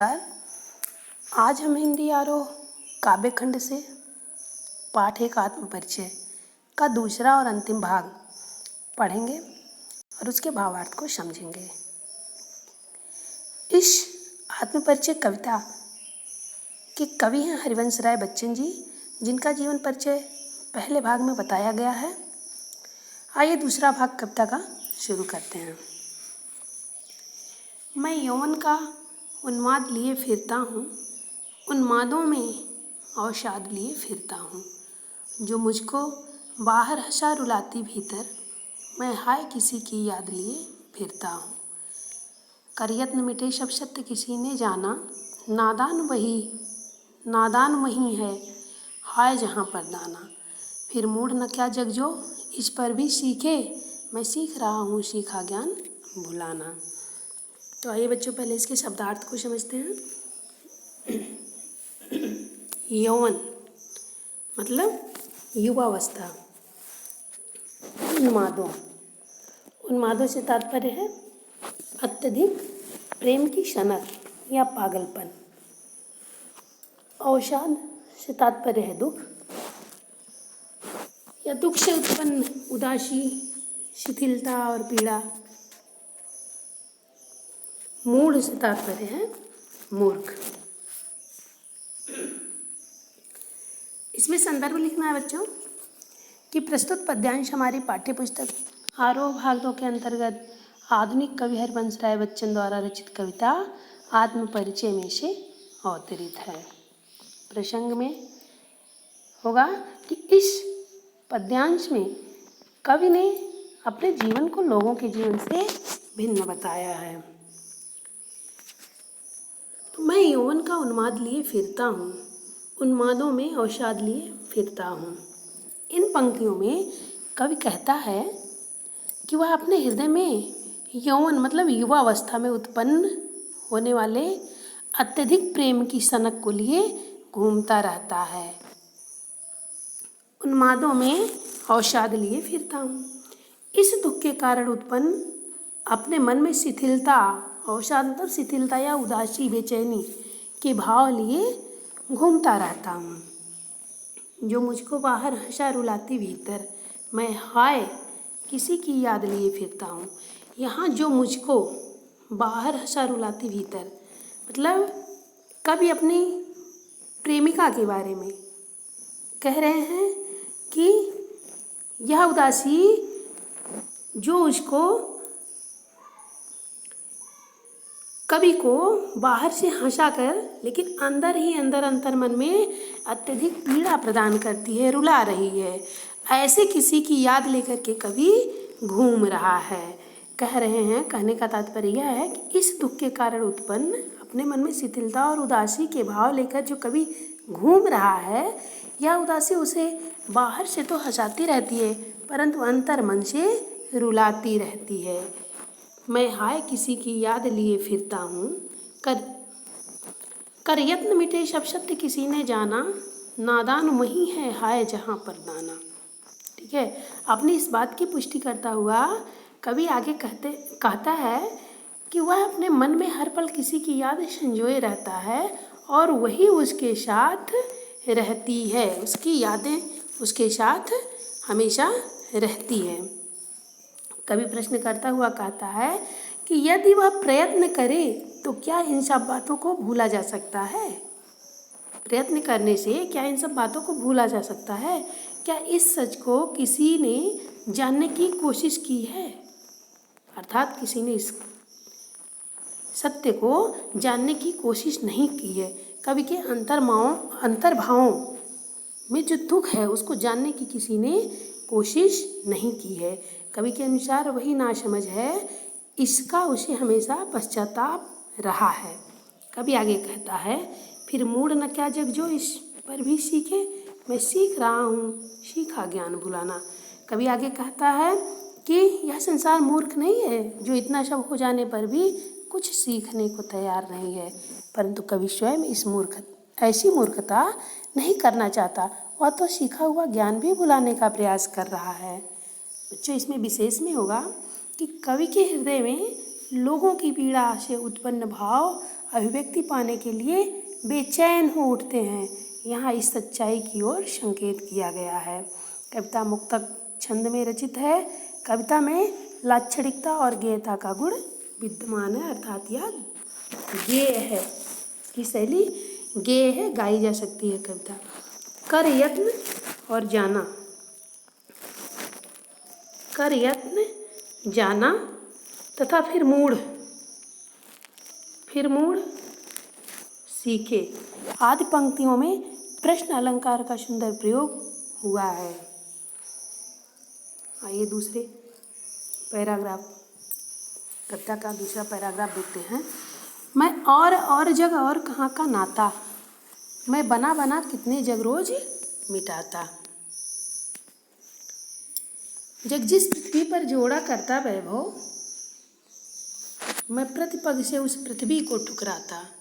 आज हम हिंदी आरोह काव्य खंड से पाठ एक आत्मपरिचय का दूसरा और अंतिम भाग पढ़ेंगे और उसके भावार्थ को समझेंगे। इस आत्मपरिचय कविता के कवि हैं हरिवंश राय बच्चन जी, जिनका जीवन परिचय पहले भाग में बताया गया है। आइए दूसरा भाग कविता का शुरू करते हैं। मैं यौवन का उन्माद लिए फिरता हूँ, उन्मादों में अवसाद लिए फिरता हूँ। जो मुझको बाहर हंसा रुलाती भीतर, मैं हाय किसी की याद लिए फिरता हूँ। कर यत्न मिटे सब सत्य किसी ने जाना, नादान वही है हाय जहाँ पर दाना। फिर मूढ़ न क्या जग जो इस पर भी सीखे, मैं सीख रहा हूँ सीखा ज्ञान भुलाना। तो आइए बच्चों पहले इसके शब्दार्थ को समझते हैं। यौवन मतलब युवावस्था। उन्मादों से तात्पर्य है अत्यधिक प्रेम की सनक या पागलपन। अवसाद से तात्पर्य है दुख या दुख से उत्पन्न उदासी, शिथिलता और पीड़ा। मूढ़ से तात्पर्य है मूर्ख। इसमें संदर्भ लिखना है बच्चों कि प्रस्तुत पद्यांश हमारी पाठ्य पुस्तक आरोह भाग 2 के अंतर्गत आधुनिक कवि हरिवंश राय बच्चन द्वारा रचित कविता आत्मपरिचय में से अवतरित है। प्रसंग में होगा कि इस पद्यांश में कवि ने अपने जीवन को लोगों के जीवन से भिन्न बताया है। तो मैं यौवन का उन्माद लिए फिरता हूँ, उन्मादों में अवसाद लिए फिरता हूँ। इन पंक्तियों में कवि कहता है कि वह अपने हृदय में यौवन मतलब युवावस्था में उत्पन्न होने वाले अत्यधिक प्रेम की सनक को लिए घूमता रहता है। उन्मादों में अवसाद लिए फिरता हूँ। इस दुख के कारण उत्पन्न अपने मन में शिथिलता, अवसाद मतलब शिथिलता या उदासी, बेचैनी के भाव लिए घूमता रहता हूँ। जो मुझको बाहर हंसा रुलाती भीतर, मैं हाय किसी की याद लिए फिरता हूँ। यहाँ जो मुझको बाहर हंसा रुलाती भीतर मतलब कभी अपनी प्रेमिका के बारे में कह रहे हैं कि यह उदासी जो उसको कवि को बाहर से हंसा कर लेकिन अंदर ही अंदर अंतर्मन में अत्यधिक पीड़ा प्रदान करती है, रुला रही है, ऐसे किसी की याद लेकर के कवि घूम रहा है। कह रहे हैं, कहने का तात्पर्य यह है कि इस दुख के कारण उत्पन्न अपने मन में शिथिलता और उदासी के भाव लेकर जो कवि घूम रहा है, यह उदासी उसे बाहर से तो हंसाती रहती है परंतु अंतर्मन से रुलाती रहती है। मैं हाय किसी की याद लिए फिरता हूँ, कर यत्न मिटे सब सत्य किसी ने जाना, नादान वही है हाय जहाँ पर दाना। ठीक है, अपनी इस बात की पुष्टि करता हुआ कवि आगे कहता है कि वह अपने मन में हर पल किसी की याद संजोए रहता है और वही उसके साथ रहती है, उसकी यादें उसके साथ हमेशा रहती है। कवि प्रश्न करता हुआ कहता है कि यदि वह प्रयत्न करे तो क्या इन सब बातों को भूला जा सकता है? प्रयत्न करने से क्या इन सब बातों को भूला जा सकता है? क्या इस सच को किसी ने जानने की कोशिश की है? अर्थात किसी ने इस सत्य को जानने की कोशिश नहीं की है। कवि के अंतर्भावों में जो दुख है उसको जानने की किसी ने कोशिश नहीं की है। कवि के अनुसार वही नासमझ है, इसका उसे हमेशा पश्चाताप रहा है। कवि आगे कहता है, फिर मूढ़ न क्या जग जो इस पर भी सीखे, मैं सीख रहा हूँ सीखा ज्ञान भुलाना। कवि आगे कहता है कि यह संसार मूर्ख नहीं है जो इतना सब हो जाने पर भी कुछ सीखने को तैयार नहीं है, परंतु कवि स्वयं ऐसी मूर्खता नहीं करना चाहता। वह तो सीखा हुआ ज्ञान भी भुलाने का प्रयास कर रहा है। बच्चों इसमें विशेष में होगा कि कवि के हृदय में लोगों की पीड़ा से उत्पन्न भाव अभिव्यक्ति पाने के लिए बेचैन हो उठते हैं। यहाँ इस सच्चाई की ओर संकेत किया गया है। कविता मुक्तक छंद में रचित है। कविता में लाक्षणिकता और गेयता का गुण विद्यमान है, अर्थात यह गेय है। इसकी शैली गेय है, गाई जा सकती है कविता। कर यत्न और जाना, कर यत्न, जाना तथा फिर मूढ़ सीखे आदि पंक्तियों में प्रश्न अलंकार का सुंदर प्रयोग हुआ है। आइए दूसरे पैराग्राफ, कविता का दूसरा पैराग्राफ देखते हैं। मैं और जग और कहाँ का नाता, मैं बना बना कितने जग रोज मिटाता। जग जिस पृथ्वी पर जोड़ा करता वैभव, मैं प्रतिपग से उस पृथ्वी को ठुकराता।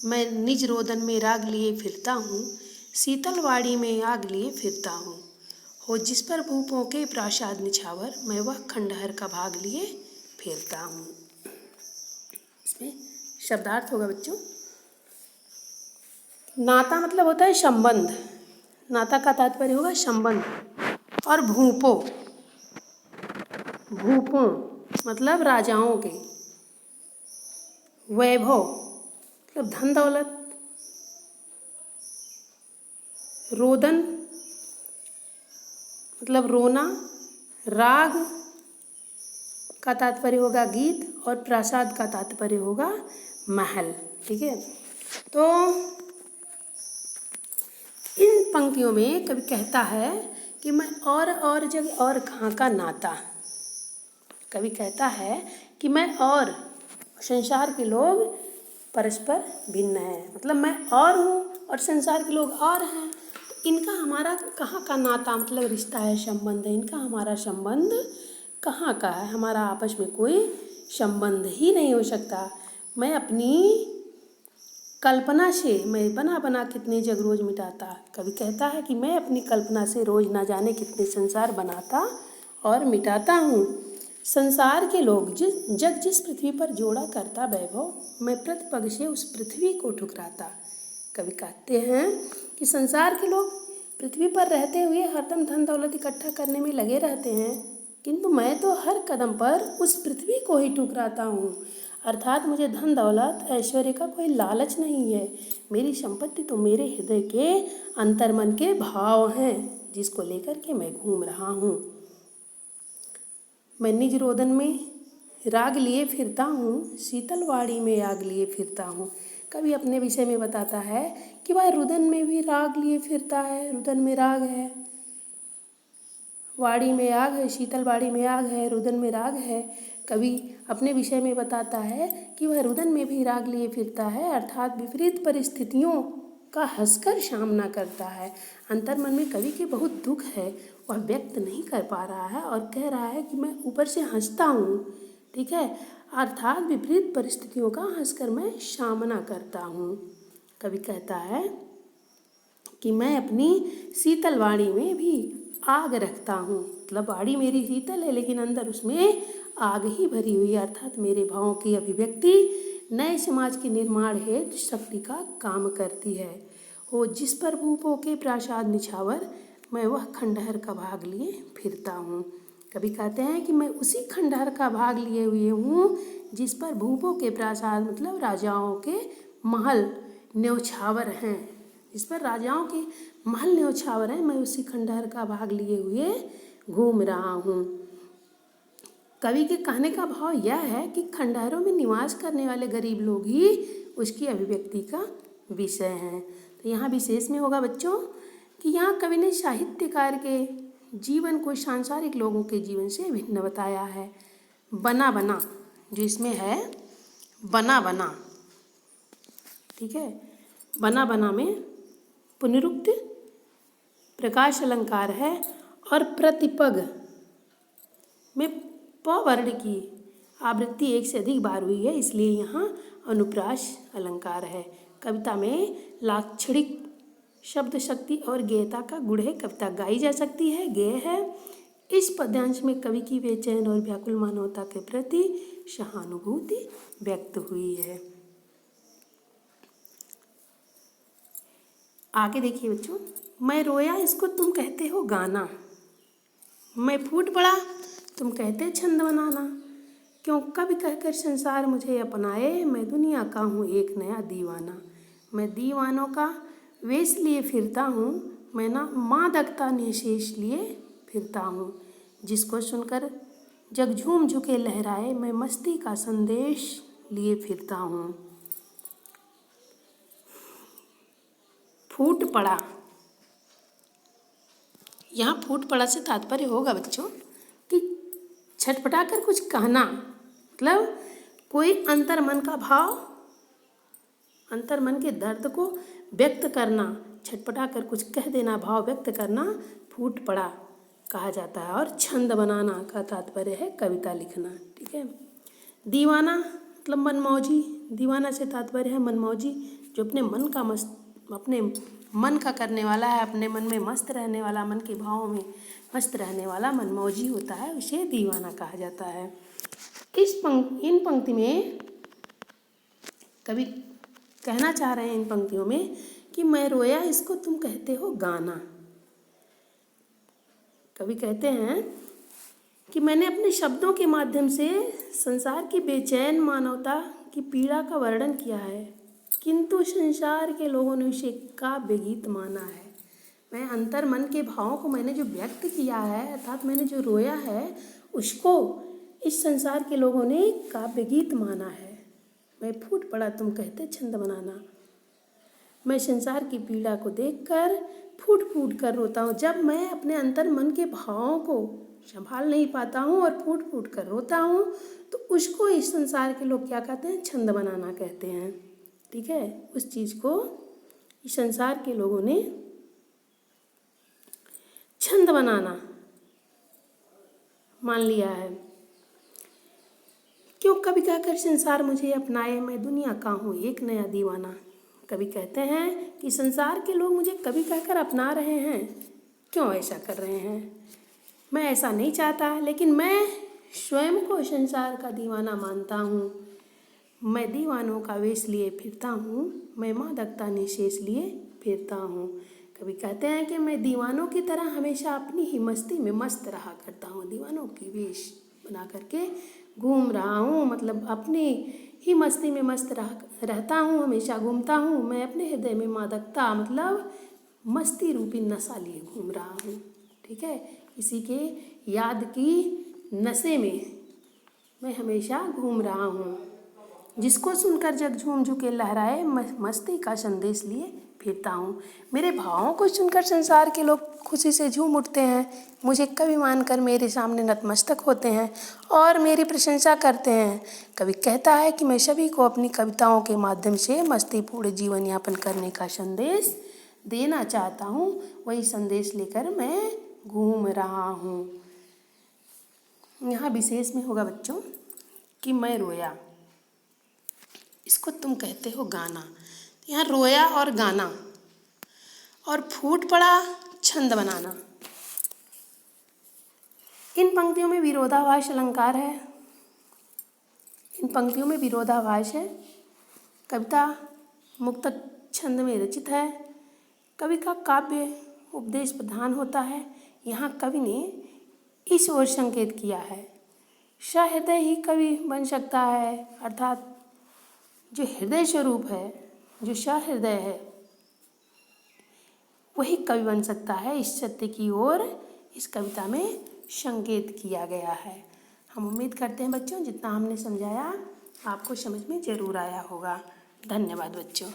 मैं निज रोदन में राग लिए फिरता हूँ, शीतल वाड़ी में आग लिए फिरता हूँ। हो जिस पर भूपों के प्रासाद निछावर, मैं वह खंडहर का भाग लिए फिरता हूँ। इसमें शब्दार्थ होगा बच्चों। नाता मतलब होता है संबंध, नाता का तात्पर्य होगा संबंध। और भूपों मतलब राजाओं के। वैभव मतलब धन दौलत। रोदन मतलब रोना। राग का तात्पर्य होगा गीत, और प्रासाद का तात्पर्य होगा महल। ठीक है, तो इन पंक्तियों में कवि कहता है कि मैं और जग और कहाँ का नाता। कवि कहता है कि मैं और संसार के लोग परस्पर भिन्न हैं, मतलब मैं और हूँ और संसार के लोग और हैं। तो इनका हमारा कहाँ का नाता मतलब रिश्ता है, संबंध है। इनका हमारा संबंध कहाँ का है, हमारा आपस में कोई संबंध ही नहीं हो सकता। मैं अपनी कल्पना से मैं बना बना कितने जग रोज मिटाता। कवि कहता है कि मैं अपनी कल्पना से रोज ना जाने कितने संसार बनाता और मिटाता हूँ। संसार के लोग जिस पृथ्वी पर जोड़ा करता वैभव, मैं प्रतिपग से उस पृथ्वी को ठुकराता। कवि कहते हैं कि संसार के लोग पृथ्वी पर रहते हुए हरदम धन दौलत इकट्ठा करने में लगे रहते हैं, किंतु मैं तो हर कदम पर उस पृथ्वी को ही ठुकराता हूँ। अर्थात मुझे धन दौलत ऐश्वर्य का कोई लालच नहीं है। मेरी संपत्ति तो मेरे हृदय के अंतर्मन के भाव हैं, जिसको लेकर के मैं घूम रहा हूँ। मैं निज रोदन में राग लिए फिरता हूँ, शीतल वाड़ी में आग लिए फिरता हूँ। कवि अपने विषय में बताता है कि वह रुदन में भी राग लिए फिरता है, रुदन में राग है, वाड़ी में आग है, शीतल वाड़ी में आग है, रुदन में राग है। कवि अपने विषय में बताता है कि वह रुदन में भी राग लिए फिरता है, अर्थात विपरीत परिस्थितियों का हंसकर सामना करता है। अंतर्मन में कवि के बहुत दुख है, वह व्यक्त नहीं कर पा रहा है और कह रहा है कि मैं ऊपर से हंसता हूँ। ठीक है, अर्थात विपरीत परिस्थितियों का हंसकर मैं सामना करता हूँ। कवि कहता है कि मैं अपनी शीतल वाड़ी में भी आग रखता हूँ, मतलब वाड़ी मेरी शीतल है लेकिन अंदर उसमें आग ही भरी हुई है। अर्थात मेरे भावों की अभिव्यक्ति नए समाज के निर्माण हेतु शक्ति का काम करती है। हो जिस पर भूपों के प्रासाद निछावर, मैं वह खंडहर का भाग लिए फिरता हूँ। कभी कहते हैं कि मैं उसी खंडहर का भाग लिए हुए हूँ जिस पर भूपों के प्रासाद मतलब राजाओं के महल न्यौछावर हैं, जिस पर राजाओं के महल न्यौछावर हैं, मैं उसी खंडहर का भाग लिए हुए घूम रहा हूँ। कवि के कहने का भाव यह है कि खंडहरों में निवास करने वाले गरीब लोग ही उसकी अभिव्यक्ति का विषय हैं। तो यहाँ विशेष में होगा बच्चों कि यहाँ कवि ने साहित्यकार के जीवन को सांसारिक लोगों के जीवन से भिन्न बताया है। बना बना जो इसमें है, बना बना, ठीक है, बना बना में पुनरुक्त प्रकाश अलंकार है और प्रतिपग में प वर्ण की आवृत्ति एक से अधिक बार हुई है, इसलिए यहाँ अनुप्रास अलंकार है। कविता में लाक्षणिक शब्द शक्ति और गेयता का गुण है। कविता गाई जा सकती है, गेय है। इस पद्यांश में कवि की बेचैन और व्याकुल मानवता के प्रति सहानुभूति व्यक्त हुई है। आगे देखिए बच्चों, मैं रोया इसको तुम कहते हो गाना, मैं फूट पड़ा तुम कहते छंद बनाना, क्यों कभी कहकर संसार मुझे अपनाए, मैं दुनिया का हूँ एक नया दीवाना, मैं दीवानों का वेश लिए फिरता हूँ, मैं ना मादकता निशेष लिए फिरता हूँ, जिसको सुनकर जग झूम झुके लहराए, मैं मस्ती का संदेश लिए फिरता हूँ। फूट पड़ा, यहाँ फूट पड़ा से तात्पर्य होगा बच्चों कि छटपटा कर कुछ कहना, मतलब कोई अंतर मन का भाव, अंतर मन के दर्द को व्यक्त करना, छटपटा कर कुछ कह देना, भाव व्यक्त करना फूट पड़ा कहा जाता है। और छंद बनाना का तात्पर्य है कविता लिखना, ठीक है। दीवाना मतलब मनमौजी, दीवाना से तात्पर्य है मनमौजी, जो अपने मन का करने वाला है, अपने मन में मस्त रहने वाला, मन के भावों में मस्त रहने वाला मनमौजी होता है, उसे दीवाना कहा जाता है। इन पंक्ति में कवि कहना चाह रहे हैं इन पंक्तियों में कि मैं रोया इसको तुम कहते हो गाना। कवि कहते हैं कि मैंने अपने शब्दों के माध्यम से संसार की बेचैन मानवता की पीड़ा का वर्णन किया है, किंतु संसार के लोगों ने उसे काव्य गीत माना है। मैं अंतर मन के भावों को मैंने जो व्यक्त किया है, अर्थात मैंने जो रोया है, उसको इस संसार के लोगों ने काव्य गीत माना है। मैं फूट पड़ा तुम कहते छंद बनाना, मैं संसार की पीड़ा को देखकर फूट फूट कर रोता हूँ। जब मैं अपने अंतर मन के भावों को संभाल नहीं पाता हूँ और फूट फूट कर रोता हूँ, तो उसको इस संसार के लोग क्या कहते हैं, छंद बनाना कहते हैं, ठीक है। उस चीज़ को इस संसार के लोगों ने छंद बनाना मान लिया है। क्यों कभी कहकर संसार मुझे अपनाए, मैं दुनिया का हूँ एक नया दीवाना। कभी कहते हैं कि संसार के लोग मुझे कभी कहकर अपना रहे हैं, क्यों ऐसा कर रहे हैं, मैं ऐसा नहीं चाहता, लेकिन मैं स्वयं को संसार का दीवाना मानता हूँ। मैं दीवानों का वेश लिए फिरता हूँ, मैं मादकता निशेष लिए फिरता हूँ। कभी कहते हैं कि मैं दीवानों की तरह हमेशा अपनी ही मस्ती में मस्त रहा करता हूँ, दीवानों की वेश बना करके घूम रहा हूँ, मतलब अपनी ही मस्ती में मस्त रहता हूँ, हमेशा घूमता हूँ। मैं अपने हृदय में मादकता मतलब मस्ती रूपी नशा लिए घूम रहा हूँ, ठीक है। किसी के याद की नशे में मैं हमेशा घूम रहा हूँ, जिसको सुनकर जग झूम झुके लहराए, मस्ती का संदेश लिए फिरता हूँ। मेरे भावों को सुनकर संसार के लोग खुशी से झूम उठते हैं, मुझे कवि मानकर मेरे सामने नतमस्तक होते हैं और मेरी प्रशंसा करते हैं। कवि कहता है कि मैं सभी को अपनी कविताओं के माध्यम से मस्तीपूर्ण जीवन यापन करने का संदेश देना चाहता हूँ, वही संदेश लेकर मैं घूम रहा हूँ। यहाँ विशेष में होगा बच्चों कि मैं रोया इसको तुम कहते हो गाना। यहाँ रोया और गाना और फूट पड़ा छंद बनाना, इन पंक्तियों में विरोधाभास अलंकार है, इन पंक्तियों में विरोधाभास है। कविता मुक्तक छंद में रचित है। कवि का काव्य उपदेश प्रधान होता है। यहाँ कवि ने इस ओर संकेत किया है, सहृदय ही कवि बन सकता है, अर्थात जो हृदय स्वरूप है, जो सहृदय है, वही कवि बन सकता है। इस सत्य की ओर इस कविता में संकेत किया गया है। हम उम्मीद करते हैं बच्चों जितना हमने समझाया आपको समझ में ज़रूर आया होगा। धन्यवाद बच्चों।